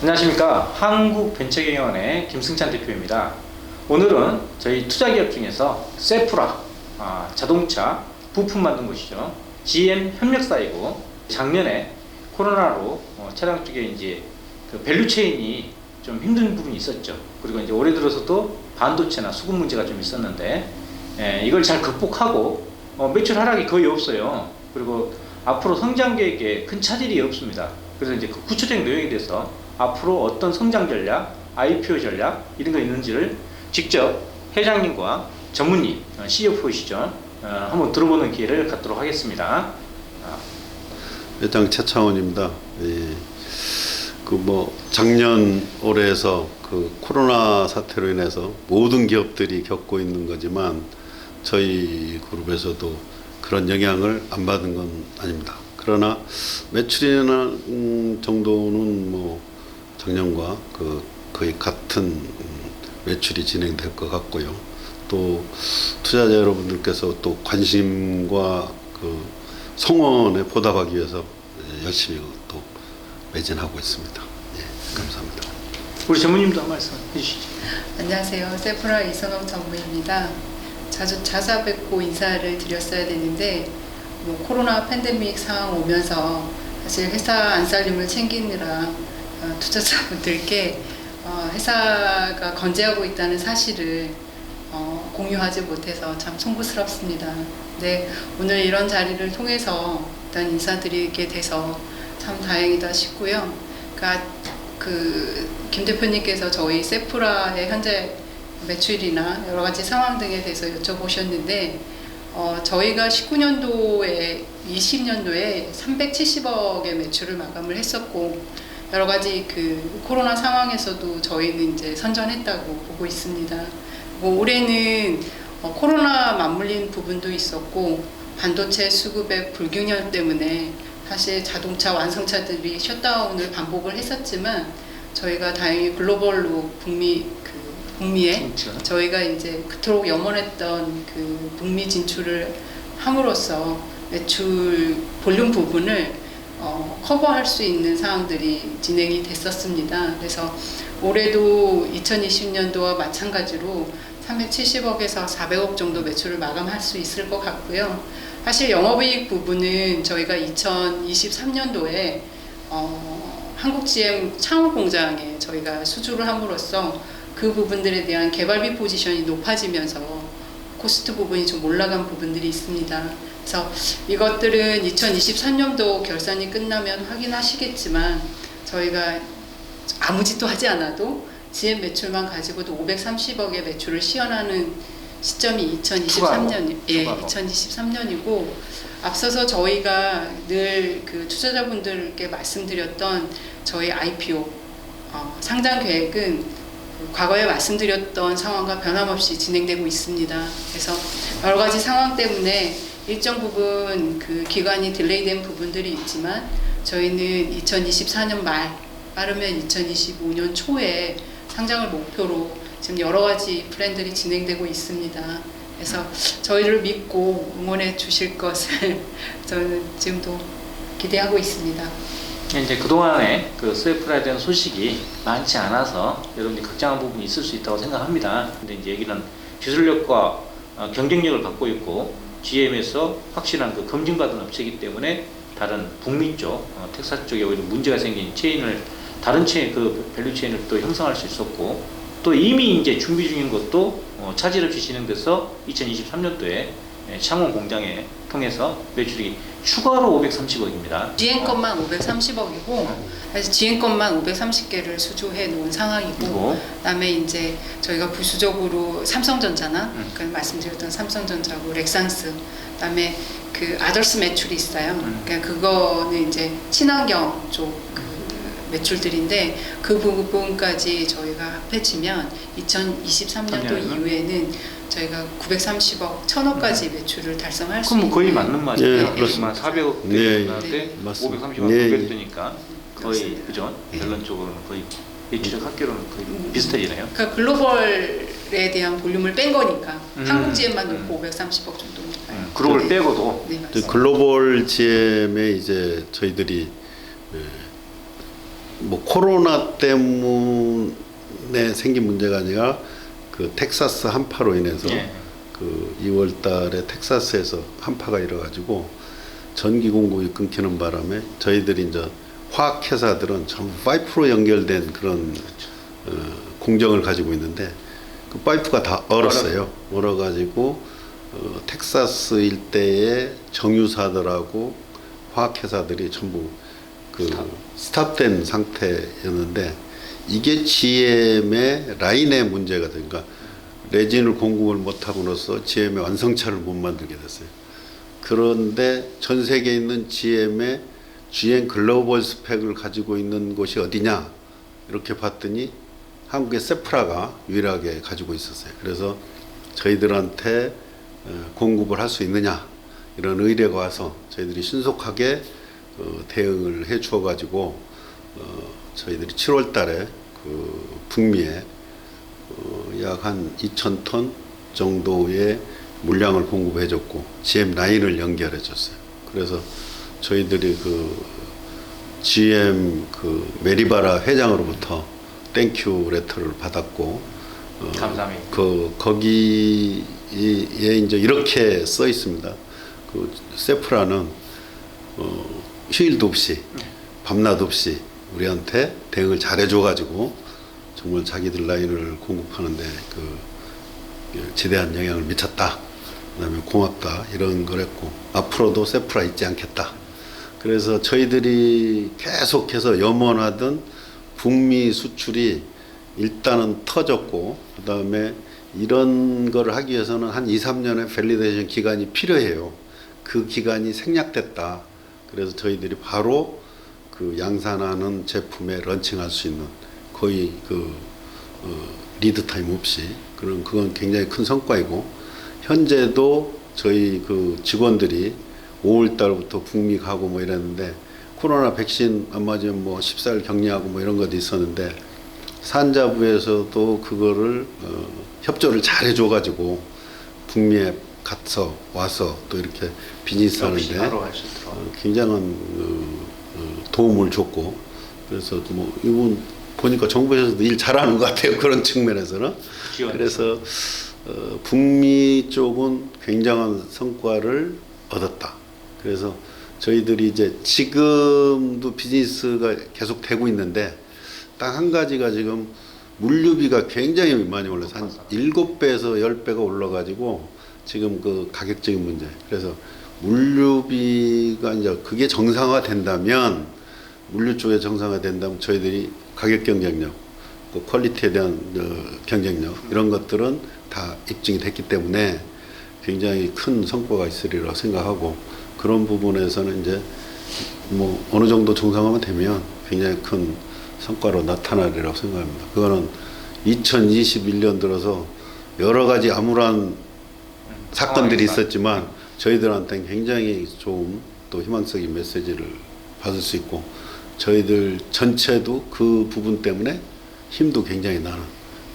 안녕하십니까. 한국벤처경영원의 김승찬 대표입니다. 오늘은 저희 투자기업 중에서 세프라, 자동차 부품 만든 곳이죠. GM 협력사이고, 작년에 코로나로 차량 쪽에 이제 그 밸류체인이 좀 힘든 부분이 있었죠. 그리고 이제 올해 들어서도 반도체나 수급 문제가 좀 있었는데, 이걸 잘 극복하고 매출 하락이 거의 없어요. 그리고 앞으로 성장 계획에 큰 차질이 없습니다. 그래서 이제 그 구체적인 내용에 대해서 앞으로 어떤 성장 전략, IPO 전략 이런 거 있는지를 직접 회장님과 전무님, CFO이시죠. 한번 들어보는 기회를 갖도록 하겠습니다. 회장 최창원입니다. 작년 올해에서 그 코로나 사태로 인해서 모든 기업들이 겪고 있는 거지만 저희 그룹에서도 그런 영향을 안 받은 건 아닙니다. 그러나 매출이나 정도는 작년과 거의 같은 매출이 진행될 것 같고요. 또 투자자 여러분들께서 또 관심과 그 성원에 보답하기 위해서 열심히 또 매진하고 있습니다. 감사합니다. 우리 전무님도 한 말씀 해주시죠. 안녕하세요. 세프라 이선옥 전무입니다. 자주 찾아뵙고 인사를 드렸어야 되는데 코로나 팬데믹 상황 오면서 사실 회사 안살림을 챙기느라 투자자분들께 회사가 건재하고 있다는 사실을 공유하지 못해서 참 송구스럽습니다. 네, 오늘 이런 자리를 통해서 일단 인사드리게 돼서 참 다행이다 싶고요. 그러니까 김 대표님께서 저희 세프라의 현재 매출이나 여러 가지 상황 등에 대해서 여쭤보셨는데, 저희가 19년도에 20년도에 370억의 매출을 마감을 했었고, 여러 가지 코로나 상황에서도 저희는 이제 선전했다고 보고 있습니다. 올해는 코로나 맞물린 부분도 있었고, 반도체 수급의 불균형 때문에 사실 자동차 완성차들이 셧다운을 반복을 했었지만, 저희가 다행히 글로벌로 북미에 저희가 이제 그토록 염원했던 북미 진출을 함으로써 매출 볼륨 부분을 커버할 수 있는 사항들이 진행이 됐었습니다. 그래서 올해도 2020년도와 마찬가지로 370억에서 400억 정도 매출을 마감할 수 있을 것 같고요. 사실 영업이익 부분은 저희가 2023년도에 한국 GM 창원 공장에 저희가 수주를 함으로써 그 부분들에 대한 개발비 포지션이 높아지면서 코스트 부분이 좀 올라간 부분들이 있습니다. 그래서 이것들은 2023년도 결산이 끝나면 확인하시겠지만, 저희가 아무 짓도 하지 않아도 GM 매출만 가지고도 530억의 매출을 시현하는 시점이 2023년이고, 앞서서 저희가 늘 투자자분들께 말씀드렸던 저희 IPO 상장 계획은 과거에 말씀드렸던 상황과 변함없이 진행되고 있습니다. 그래서 여러 가지 상황 때문에 일정 부분 기간이 딜레이된 부분들이 있지만, 저희는 2024년 말 빠르면 2025년 초에 상장을 목표로 지금 여러 가지 플랜들이 진행되고 있습니다. 그래서 저희를 믿고 응원해 주실 것을 저는 지금도 기대하고 있습니다. 이제 그동안에 세프라에 대한 소식이 많지 않아서 여러분들이 걱정한 부분이 있을 수 있다고 생각합니다. 근데 이제 여기는 기술력과 경쟁력을 갖고 있고, GM에서 확실한 검증받은 업체이기 때문에 다른 북미 쪽, 텍사스 쪽에 오히려 문제가 생긴 체인을, 다른 체인, 밸류 체인을 또 형성할 수 있었고, 또 이미 이제 준비 중인 것도 차질 없이 진행돼서 2023년도에 창원 공장에 통해서 매출이 추가로 530억입니다. GM 것만 530억이고, 사실 GM 것만 530개를 수주해 놓은 상황이고, 그다음에 이제 저희가 부수적으로 삼성전자나 말씀드렸던 삼성전자고 렉산스, 그다음에 아더스 매출이 있어요. 그러니까 그거는 이제 친환경 쪽 매출들인데, 그 부분까지 저희가 합해지면 2023년도 이후에는 저희가 930억, 1000억까지 매출을 달성할 수 있는. 그럼 거의 맞는 말이에요. 그렇습니다. 400억 때 530억 900되니까 거의 그죠? 결론적으로는 거의 매출액 합계로는 거의 비슷해지네요. 그러니까 글로벌에 대한 볼륨을 뺀 거니까 한국 GM만 놓고 530억 정도. 글로벌 빼고도. 네, 글로벌 GM에 이제 저희들이 뭐 코로나 때문에 생긴 문제가 아니라 그 텍사스 한파로 인해서 예. 그 2월 달에 텍사스에서 한파가 일어가지고 전기 공급이 끊기는 바람에 저희들이 이제 화학 회사들은 전부 파이프로 연결된 그런 공정을 가지고 있는데 그 파이프가 다 얼었어요. 얼어가지고 텍사스 일대의 정유사들하고 화학 회사들이 전부 그 스탑된 상태였는데 이게 GM의 라인의 문제가 되니까 레진을 공급을 못하고로서 GM의 완성차를 못 만들게 됐어요. 그런데 전 세계에 있는 GM의 GM 글로벌 스펙을 가지고 있는 곳이 어디냐 이렇게 봤더니 한국의 세프라가 유일하게 가지고 있었어요. 그래서 저희들한테 공급을 할 수 있느냐 이런 의뢰가 와서 저희들이 신속하게 대응을 해 주어 가지고 저희들이 7월 달에 그 북미에 약 한 2,000톤 정도의 물량을 공급해 줬고 GM 라인을 연결해 줬어요. 그래서 저희들이 그 GM 그 메리바라 회장으로부터 땡큐 레터를 받았고 감사합니다. 그 거기에 이제 이렇게 써 있습니다. 그 세프라는 휴일도 없이 밤낮 없이 우리한테 대응을 잘해줘 가지고 정말 자기들 라인을 공급하는데 그 지대한 영향을 미쳤다. 그다음에 고맙다 이런 걸 했고 앞으로도 세프라 잊지 않겠다. 그래서 저희들이 계속해서 염원하던 북미 수출이 일단은 터졌고 그다음에 이런 거를 하기 위해서는 한 2, 3년의 밸리데이션 기간이 필요해요. 그 기간이 생략됐다. 그래서 저희들이 바로 그 양산하는 제품에 런칭할 수 있는 거의 그 리드 타임 없이 그건 굉장히 큰 성과이고 현재도 저희 그 직원들이 5월 달부터 북미 가고 뭐 이랬는데 코로나 백신 안 맞으면 뭐 14일 격리하고 뭐 이런 것도 있었는데 산자부에서도 그거를 협조를 잘 해줘가지고 북미에 가서 와서 또 이렇게 비즈니스 하는데 굉장한 도움을 줬고 그래서 뭐 이분 보니까 정부에서도 일 잘하는 것 같아요. 그런 측면에서는. 그래서 북미 쪽은 굉장한 성과를 얻었다. 그래서 저희들이 이제 지금도 비즈니스가 계속 되고 있는데 딱 한 가지가 지금 물류비가 굉장히 많이 올라서 한 7배에서 10배가 올라가지고 지금 그 가격적인 문제. 그래서 물류비가 이제 그게 정상화된다면 물류 쪽에 정상화된다면 저희들이 가격 경쟁력, 그 퀄리티에 대한 경쟁력 이런 것들은 다 입증이 됐기 때문에 굉장히 큰 성과가 있으리라고 생각하고 그런 부분에서는 이제 뭐 어느 정도 정상화만 되면 굉장히 큰 성과로 나타나리라고 생각합니다. 그거는 2021년 들어서 여러 가지 암울한 사건들이 있었지만 저희들한테는 굉장히 좋은 또 희망적인 메시지를 받을 수 있고 저희들 전체도 그 부분 때문에 힘도 굉장히 나는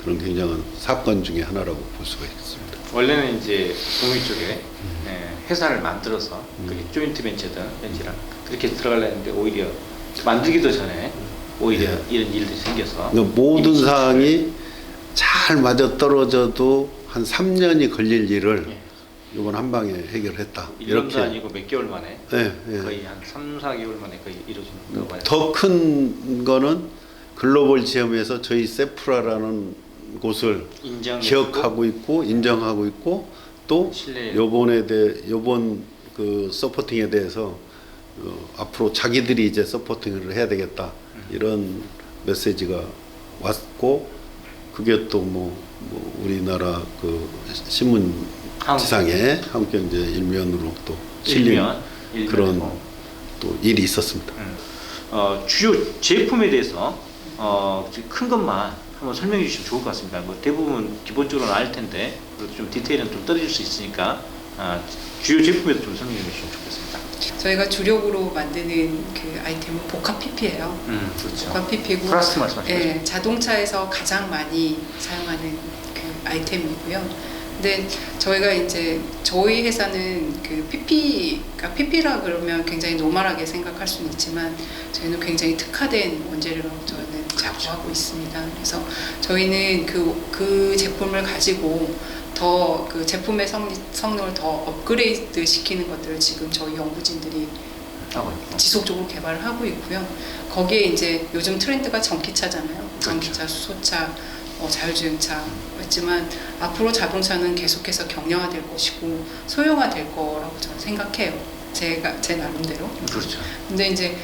그런 굉장한 사건 중에 하나라고 볼 수가 있습니다. 원래는 이제 북미 쪽에 회사를 만들어서 그게 조인트 벤처든 벤처랑 그렇게 들어가려 했는데 오히려 만들기도 전에 오히려 이런 일들이 생겨서 그러니까 모든 사항이 잘 맞아 떨어져도 한 3년이 걸릴 일을 이번 한 방에 해결했다. 1년도 아니고 몇 개월 만에 네, 거의 한 3, 4개월 만에 거의 이루어진다고 봐요. 더 큰 거는 글로벌 지점에서 저희 세프라라는 곳을 기억하고 있고 인정하고 있고 또 요번 그 서포팅에 대해서 앞으로 자기들이 이제 서포팅을 해야 되겠다 이런 메시지가 왔고 그게 또 뭐 우리나라 그 신문 지상에 한국경제 일면으로 또 실린 그런 또 일이 있었습니다. 주요 제품에 대해서 큰 것만 한번 설명해 주시면 좋을 것 같습니다. 뭐 대부분 기본적으로는 알 텐데 그래도 좀 디테일은 좀 떨어질 수 있으니까 주요 제품에도 좀 설명해 주시면 좋겠습니다. 저희가 주력으로 만드는 그 아이템은 복합 PP예요. 그렇죠. 복합 PP고 플라스틱 말씀하시죠. 자동차에서 가장 많이 사용하는 그 아이템이고요. 근데 저희가 이제 저희 회사는 그 PP라 그러면 굉장히 노멀하게 생각할 수는 있지만 저희는 굉장히 특화된 원재료라고 저는 자부하고 있습니다. 그래서 저희는 그 제품을 가지고 더 그 제품의 성능을 더 업그레이드 시키는 것들을 지금 저희 연구진들이 지속적으로 개발을 하고 있고요. 거기에 이제 요즘 트렌드가 전기차잖아요. 전기차, 수소차, 자율주행차 있지만 앞으로 자동차는 계속해서 경량화될 것이고 소형화될 거라고 저는 생각해요. 제 나름대로. 그렇죠. 근데 이제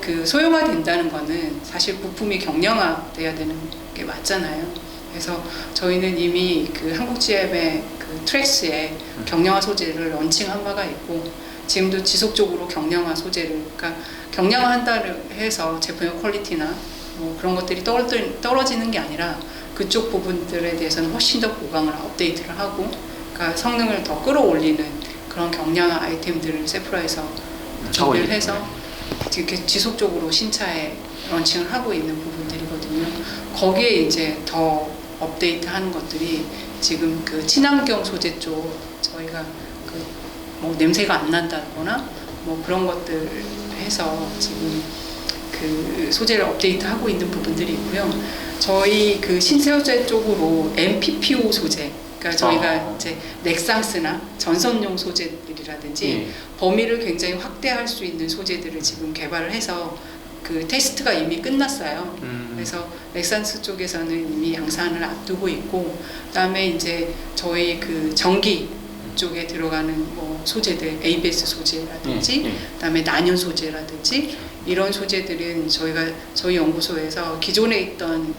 그 소형화된다는 거는 사실 부품이 경량화돼야 되는 게 맞잖아요. 그래서 저희는 이미 그 한국 GM의 그 트랙스에 경량화 소재를 런칭한 바가 있고 지금도 지속적으로 경량화 소재를 그러니까 경량화한다를 해서 제품의 퀄리티나 뭐 그런 것들이 떨어지는 게 아니라 그쪽 부분들에 대해서는 훨씬 더 보강을 업데이트를 하고 그러니까 성능을 더 끌어올리는 그런 경량화 아이템들을 세프라에서 준비를 해서 이렇게 지속적으로 신차에 런칭을 하고 있는 부분들이거든요. 거기에 이제 더 업데이트하는 것들이 지금 그 친환경 소재 쪽 저희가 그 뭐 냄새가 안 난다거나 뭐 그런 것들 해서 지금 그 소재를 업데이트하고 있는 부분들이 있고요. 저희 그 신소재 쪽으로 MPPO 소재, 그러니까 저희가 이제 넥상스나 전선용 소재들이라든지 범위를 굉장히 확대할 수 있는 소재들을 지금 개발을 해서 그 테스트가 이미 끝났어요. 그래서 넥상스 쪽에서는 이미 양산을 앞두고 있고, 그다음에 이제 저희 그 전기 쪽에 들어가는 뭐 소재들, ABS 소재라든지, 그다음에 난연 소재라든지 이런 소재들은 저희가 저희 연구소에서 기존에 있던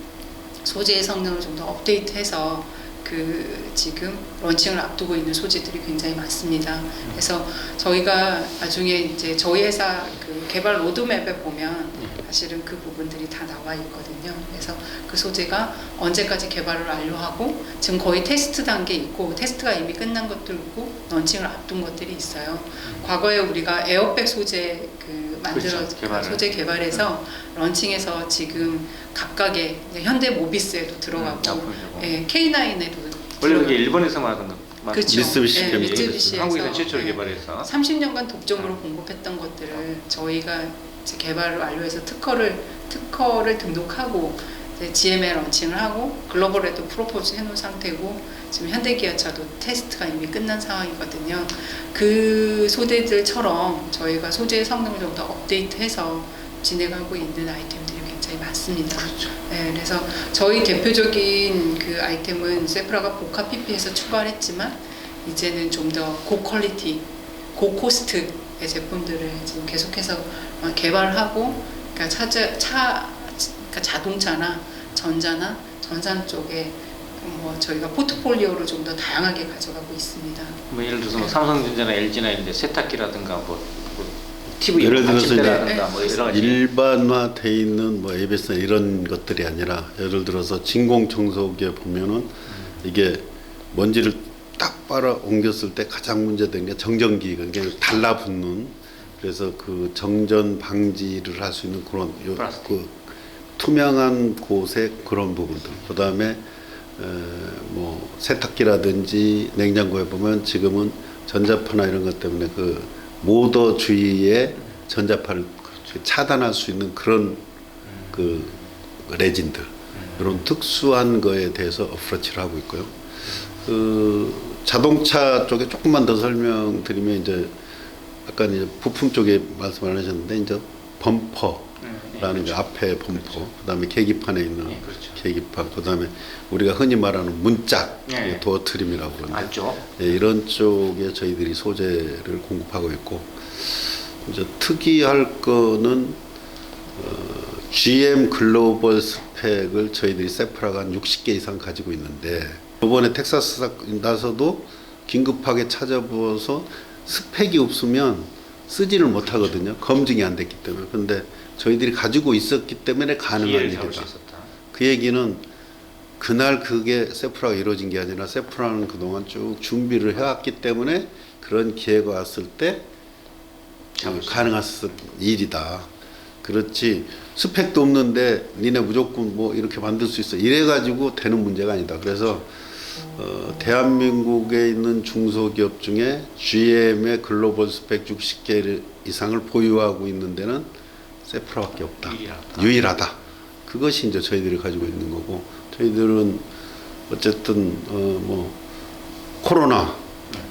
소재의 성능을 좀 더 업데이트해서 그 지금 런칭을 앞두고 있는 소재들이 굉장히 많습니다. 그래서 저희가 나중에 이제 저희 회사 그 개발 로드맵에 보면 사실은 그 부분들이 다 나와 있거든요. 그래서 그 소재가 언제까지 개발을 완료하고 지금 거의 테스트 단계에 있고 테스트가 이미 끝난 것도 있고 런칭을 앞둔 것들이 있어요. 과거에 우리가 에어백 소재 그 소재 개발해서 런칭해서 지금 각각의 현대 모비스에도 들어가고 K9에도 원래 그게 일본에서만 하던 그렇죠. 미쓰비시에서 한국에서 최초로 개발해서 30년간 독점으로 공급했던 것들을 저희가 이제 개발을 완료해서 특허를 등록하고 이제 GM에 런칭을 하고 글로벌에도 프로포즈 해놓은 상태고 지금 현대기아차도 테스트가 이미 끝난 상황이거든요. 그 소재들처럼 저희가 소재의 성능을 좀 더 업데이트해서 진행하고 있는 아이템들이 굉장히 많습니다. 그렇죠. 네, 그래서 저희 대표적인 그 아이템은 세프라가 고가 PP에서 출발했지만 이제는 좀 더 고퀄리티, 고코스트의 제품들을 지금 계속해서 개발하고, 그러니까 그러니까 자동차나 전자나 전산 쪽에 뭐 저희가 포트폴리오를 좀 더 다양하게 가져가고 있습니다. 뭐 예를 들어서 뭐 삼성전자나 LG나 이런 데 세탁기라든가 뭐 TV 예를 들어서 이제 뭐 여러 가지 일반화돼 있는 뭐 ABS 이런 것들이 아니라 예를 들어서 진공청소기에 보면은 이게 먼지를 딱 빨아 옮겼을 때 가장 문제된 게 정전기, 그게 달라붙는, 그래서 그 정전 방지를 할 수 있는 그런 그 투명한 곳의 그런 부분들. 그다음에 뭐 세탁기라든지 냉장고에 보면 지금은 전자파나 이런 것 때문에 그 모더 주위에 전자파를 차단할 수 있는 그런 그 레진들, 이런 특수한 거에 대해서 어프로치를 하고 있고요. 그 자동차 쪽에 조금만 더 설명드리면 이제 아까 이제 부품 쪽에 말씀 안 하셨는데 이제 범퍼라는 게 앞에 범퍼, 그렇죠. 그다음에 계기판에 있는 그렇죠. 계기판, 그다음에 우리가 흔히 말하는 문짝, 도어 트림이라고 그러는데 맞죠. 이런 쪽에 저희들이 소재를 공급하고 있고, 이제 특이할 거는 GM 글로벌 스펙을 저희들이 세프라가 한 60개 이상 가지고 있는데, 이번에 텍사스 사건 나서도 긴급하게 찾아보아서 스펙이 없으면 쓰지를 못하거든요. 검증이 안 됐기 때문에. 근데 저희들이 가지고 있었기 때문에 가능한 일이다. 그 얘기는 그날 그게 세프라가 이루어진 게 아니라 세프라는 그동안 쭉 준비를 해왔기 때문에 그런 기회가 왔을 때 가능한 일이다. 그렇지 스펙도 없는데 니네 무조건 뭐 이렇게 만들 수 있어 이래가지고 되는 문제가 아니다. 그래서 대한민국에 있는 중소기업 중에 GM의 글로벌 스펙 60개 이상을 보유하고 있는 데는 세프라밖에 없다. 유일하다. 그것이 이제 저희들이 가지고 있는 거고, 저희들은 어쨌든 뭐 코로나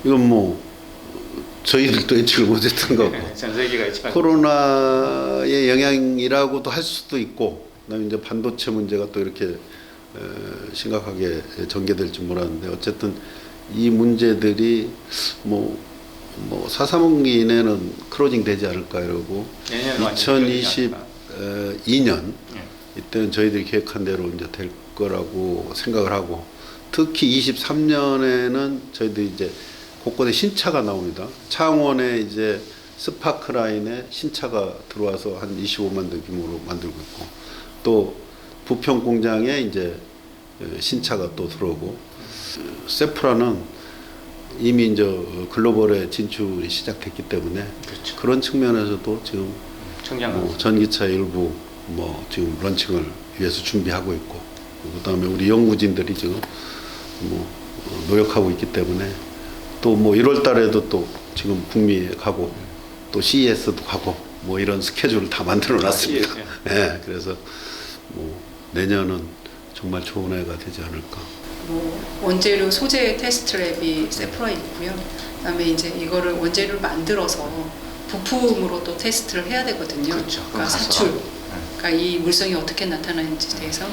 이건 뭐 저희들도 예측을 못했던 거고 전 세계가 있지만 코로나의 영향이라고도 할 수도 있고, 그다음에 이제 반도체 문제가 또 이렇게 심각하게 전개될지 몰랐는데, 어쨌든 이 문제들이 뭐 4-3분기 이내는 클로징 되지 않을까 이러고, 2022년 이때는 저희들이 계획한 대로 이제 될 거라고 생각을 하고, 특히 23년에는 저희들이 이제 곳곳에 신차가 나옵니다. 창원에 이제 스파크라인에 신차가 들어와서 한 25만 대 규모로 만들고 있고, 또 부평 공장에 이제 신차가 또 들어오고, 세프라는 이미 이제 글로벌에 진출이 시작됐기 때문에 그렇죠. 그런 측면에서도 지금 뭐 전기차 일부 뭐 지금 런칭을 위해서 준비하고 있고, 그다음에 우리 연구진들이 지금 뭐 노력하고 있기 때문에, 또 뭐 1월 달에도 또 지금 북미에 가고 또 CES도 가고 뭐 이런 스케줄을 다 만들어 놨습니다. 네, 그래서 뭐 내년은 정말 좋은 해가 되지 않을까. 뭐 원재료 소재 테스트 랩이 세프라에 있고요. 그다음에 이제 이거를 원재료를 만들어서 부품으로 또 테스트를 해야 되거든요. 그렇죠. 그러니까 사출. 그러니까 이 물성이 어떻게 나타나는지에 대해서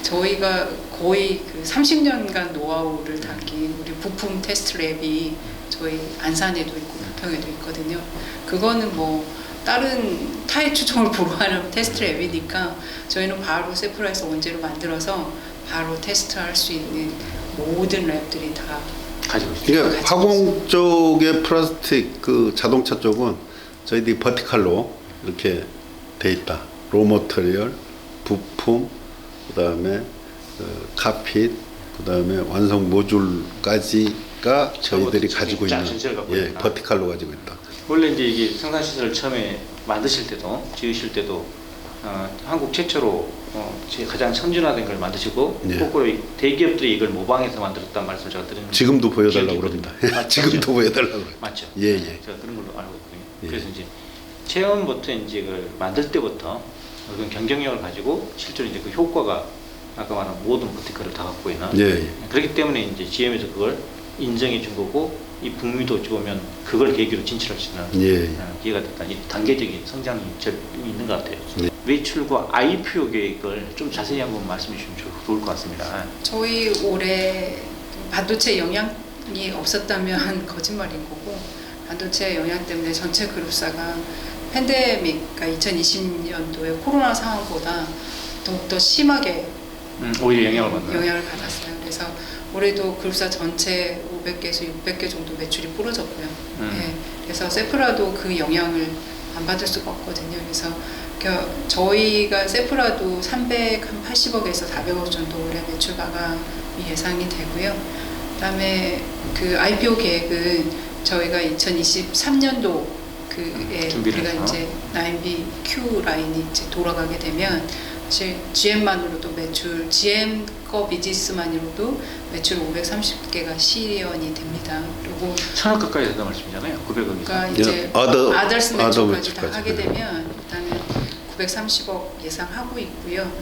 저희가 거의 그 30년간 노하우를 담긴 우리 부품 테스트 랩이 저희 안산에도 있고 부평에도 있거든요. 그거는 뭐 다른 타의 추종을 보루하는 테스트 랩이니까 저희는 바로 세프라에서 원재료 만들어서 바로 테스트할 수 있는 모든 랩들이 다 가지고 있어요. 그러니까 화공 쪽의 플라스틱 그 자동차 쪽은 저희들이 버티칼로 이렇게 돼 있다. 로 머터리얼, 부품, 그다음에 카핏, 그다음에 완성 모듈까지가 저희들이 가지고 있는 버티칼로 가지고 있다. 원래 이제 이게 생산 시설을 처음에 만드실 때도 지으실 때도 한국 최초로 가장 선진화된 걸 만드시고 거꾸로 대기업들이 이걸 모방해서 만들었다는 말씀을 제가 드리는 지금도 보여달라고 그럽니다. 지금도 보여달라고. 맞죠? 예. 제가 그런 걸로 알고 있거든요. 그래서 이제 체험부터 이제 이걸 만들 때부터 그런 경쟁력을 가지고 실제로 이제 그 효과가 아까 말한 모든 버티컬을 다 갖고 있는. 그렇기 때문에 이제 GM에서 그걸 인정해 준 거고, 이 북미도 어찌 보면 그걸 계기로 진출할 수 있는 기회가 됐다. 이 단계적인 성장이 있는 것 같아요. 매출과 IPO 계획을 좀 자세히 한번 말씀해 주시면 좋을 것 같습니다. 저희 올해 반도체 영향이 없었다면 거짓말인 거고, 반도체 영향 때문에 전체 그룹사가 팬데믹, 그러니까 2020년도에 코로나 상황보다 더욱더 심하게 오히려 영향을 받았어요. 그래서 올해도 그룹사 전체 500개에서 600개 정도 매출이 부러졌고요. 그래서 세프라도 그 영향을 안 받을 수가 없거든요. 그래서 저희가 세프라도 380억에서 400억 정도 올해 매출 마감이 예상이 되고요. 그다음에 그 IPO 계획은 저희가 2023년도 우리가 이제 9B Q 라인이 이제 돌아가게 되면 사실 GM만으로도 매출, GM 거 비즈니스만으로도 매출 530개가 실현이 됩니다. 그리고 1,000억 가까이 된다는 말씀이잖아요. 900억 이상. 그러니까 이제 아더스 매출까지 다 하게 되면 일단은 930억 예상하고 있고요.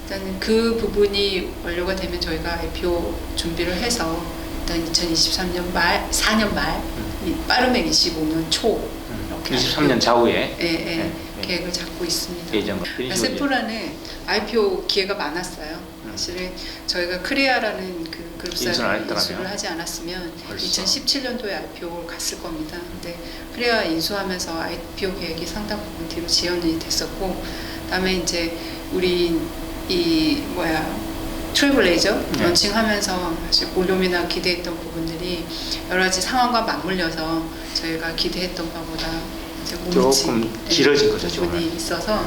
일단은 그 부분이 완료가 되면 저희가 IPO 준비를 해서 일단 2023년 말, 4년 말, 빠르면 25년 초 23년 좌우에 계획을 잡고 있습니다. 세프라는 IPO 기회가 많았어요. 사실은 저희가 크레아라는 그 그룹사를 인수를 하지 않았으면 2017년도에 IPO를 갔을 겁니다. 근데 크레아 인수하면서 IPO 계획이 상당 부분 뒤로 지연이 됐었고, 그다음에 이제 우리 트레블레이저 런칭하면서 사실 볼륨이나 기대했던 부분들이 여러 가지 상황과 맞물려서 저희가 기대했던 바보다 조금 길어진 거죠. 부분이 있어서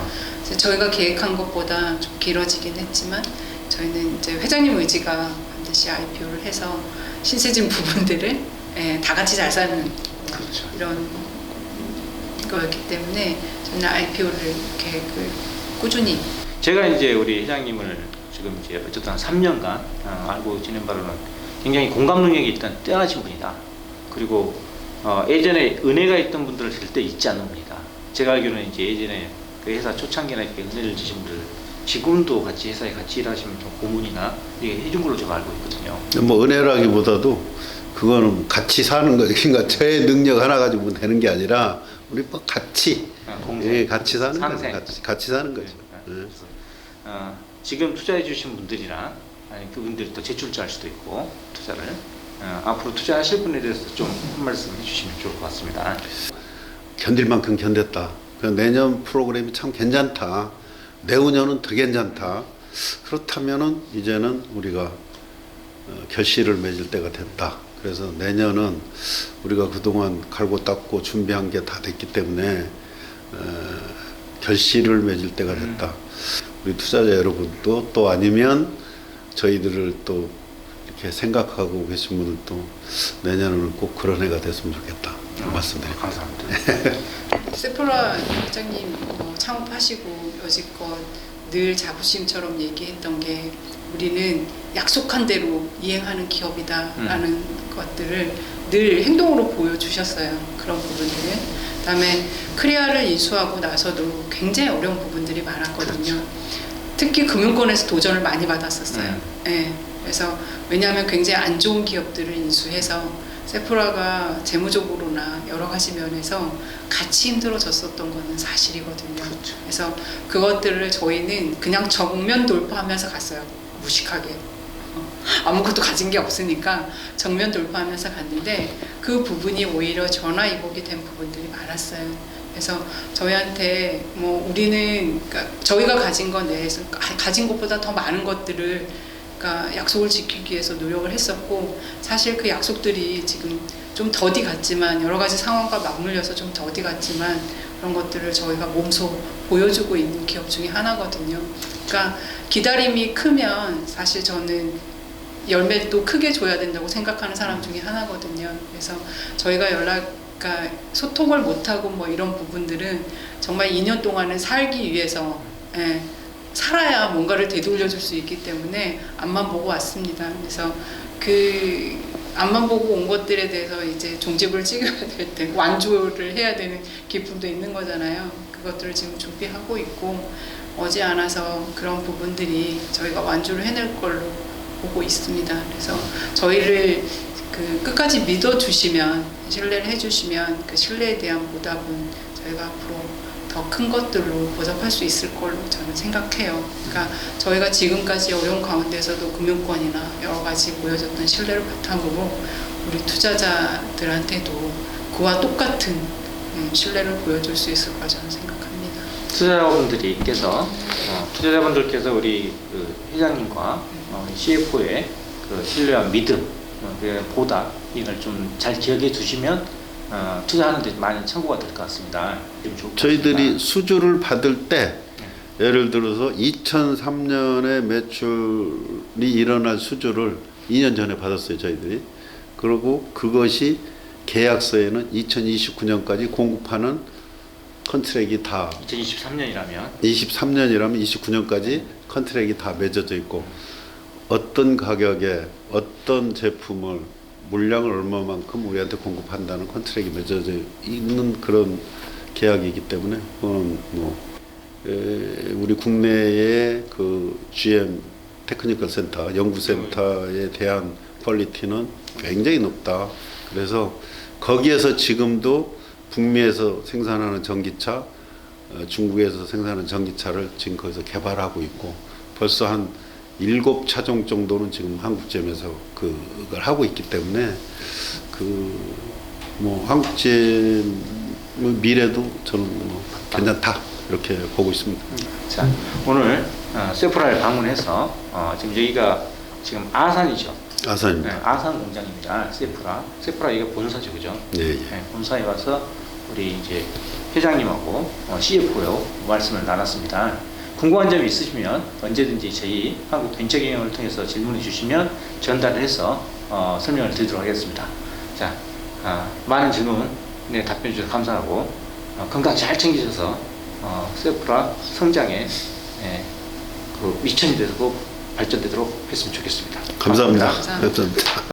저희가 계획한 것보다 좀 길어지긴 했지만, 저희는 이제 회장님 의지가 반드시 IPO를 해서 신세진 부분들을 다 같이 잘 사는 이런 거였기 때문에 저는 IPO를 계획을 꾸준히. 제가 이제 우리 회장님을 지금 이제 어쨌든 한 3년간 알고 지낸 바로는 굉장히 공감 능력이 일단 뛰어나신 분이다. 그리고 예전에 은혜가 있던 분들을 절대 잊지 않는 분이다. 제가 알기로는 이제 예전에 그 회사 초창기나 이렇게 은혜를 주신 분들 지금도 같이 회사에 같이 일하시면 좀 고문이나 이게 해준 걸로 제가 알고 있거든요. 뭐 은혜라기보다도 그거는 같이 사는 거죠. 그러니까 저의 능력 하나 가지고 되는 게 아니라 우리 뭐 같이 예, 같이 사는 거죠. 같이 사는 거죠. 네. 예. 지금 투자해 주신 분들이랑 아니 그분들이 또 재출자할 수도 있고 투자를 앞으로 투자하실 분에 대해서 좀 한 말씀 해주시면 좋을 것 같습니다. 견딜 만큼 견뎠다. 그 내년 프로그램이 참 괜찮다. 내후년은 더 괜찮다. 그렇다면은 이제는 우리가 결실을 맺을 때가 됐다. 그래서 내년은 우리가 그동안 갈고 닦고 준비한 게 다 됐기 때문에 결실을 맺을 때가 됐다. 우리 투자자 여러분도 또 아니면 저희들을 또 이렇게 생각하고 계신 분들도 내년에는 꼭 그런 해가 됐으면 좋겠다. 말씀드립니다. 감사합니다. 세프라 회장님 창업하시고 여지껏 늘 자부심처럼 얘기했던 게 우리는 약속한 대로 이행하는 기업이다라는 것들을 늘 행동으로 보여주셨어요. 그런 부분들을. 그다음에 크리아를 인수하고 나서도 굉장히 어려운 부분들이 많았거든요. 그렇죠. 특히 금융권에서 도전을 많이 받았었어요. 네. 그래서 왜냐하면 굉장히 안 좋은 기업들을 인수해서 세프라가 재무적으로나 여러 가지 면에서 같이 힘들어졌었던 거는 사실이거든요. 그렇죠. 그래서 그것들을 저희는 그냥 정면 돌파하면서 갔어요. 무식하게. 아무것도 가진 게 없으니까 정면 돌파하면서 갔는데 그 부분이 오히려 전화위복이 된 부분들이 많았어요. 그래서 저희한테 뭐 우리는 그러니까 저희가 가진 것 내에서 가진 것보다 더 많은 것들을 그러니까 약속을 지키기 위해서 노력을 했었고 사실 그 약속들이 지금 좀 더디 같지만 여러 가지 상황과 맞물려서 좀 더디 같지만 그런 것들을 저희가 몸소 보여주고 있는 기업 중에 하나거든요. 그러니까 기다림이 크면 사실 저는 열매도 크게 줘야 된다고 생각하는 사람 중에 하나거든요. 그래서 저희가 그러니까 소통을 못하고 뭐 이런 부분들은 정말 2년 동안은 살기 위해서 살아야 뭔가를 되돌려줄 수 있기 때문에 앞만 보고 왔습니다. 그래서 그 앞만 보고 온 것들에 대해서 이제 종집을 찍어야 될 때 완주를 해야 되는 기쁨도 있는 거잖아요. 그것들을 지금 준비하고 있고 어지 않아서 그런 부분들이 저희가 완주를 해낼 걸로 보고 있습니다. 그래서 저희를 그 끝까지 믿어주시면 신뢰를 해주시면 그 신뢰에 대한 보답은 저희가 앞으로 더 큰 것들로 보답할 수 있을 걸로 저는 생각해요. 그러니까 저희가 지금까지 어려운 가운데서도 금융권이나 여러 가지 보여줬던 신뢰를 바탕으로 우리 투자자들한테도 그와 똑같은 신뢰를 보여줄 수 있을 거라 저는 생각합니다. 투자자분들께서 우리 그 회장님과 CFO의 그 신뢰와 믿음, 보답 이걸 좀 잘 기억해 두시면 투자하는 데 많은 참고가 될 것 같습니다. 저희들이 수주를 받을 때 예를 들어서 2003년에 매출이 일어날 수주를 2년 전에 받았어요. 저희들이. 그리고 그것이 계약서에는 2029년까지 공급하는 컨트랙이 다 2023년이라면 29년까지 컨트랙이 다 맺어져 있고 어떤 가격에 어떤 제품을 물량을 얼마만큼 우리한테 공급한다는 컨트랙이 맺어져 있는 그런 계약이기 때문에 그건 뭐 우리 국내의 그 GM 테크니컬 센터 연구센터에 대한 퀄리티는 굉장히 높다. 그래서 거기에서 지금도 북미에서 생산하는 전기차, 중국에서 생산하는 전기차를 지금 거기서 개발하고 있고 벌써 한 7차종 정도는 지금 한국제품에서 그걸 하고 있기 때문에 그 뭐 한국제품 미래도 저는 뭐 괜찮다 이렇게 보고 있습니다. 자, 오늘 세프라를 방문해서 지금 여기가 지금 아산이죠. 아산입니다. 네, 아산 공장입니다. 세프라 이게 본사죠, 그죠? 예. 네, 본사에 와서 우리 이제 회장님하고 CFO 말씀을 나눴습니다. 궁금한 점이 있으시면 언제든지 저희 한국벤처경영을 통해서 질문해 주시면 전달을 해서 설명을 드리도록 하겠습니다. 자, 많은 질문에 답변해 주셔서 감사하고 건강 잘 챙기셔서 세프라 성장에 그 미천이 되고 발전되도록 했으면 좋겠습니다. 감사합니다. 감사합니다. 감사합니다.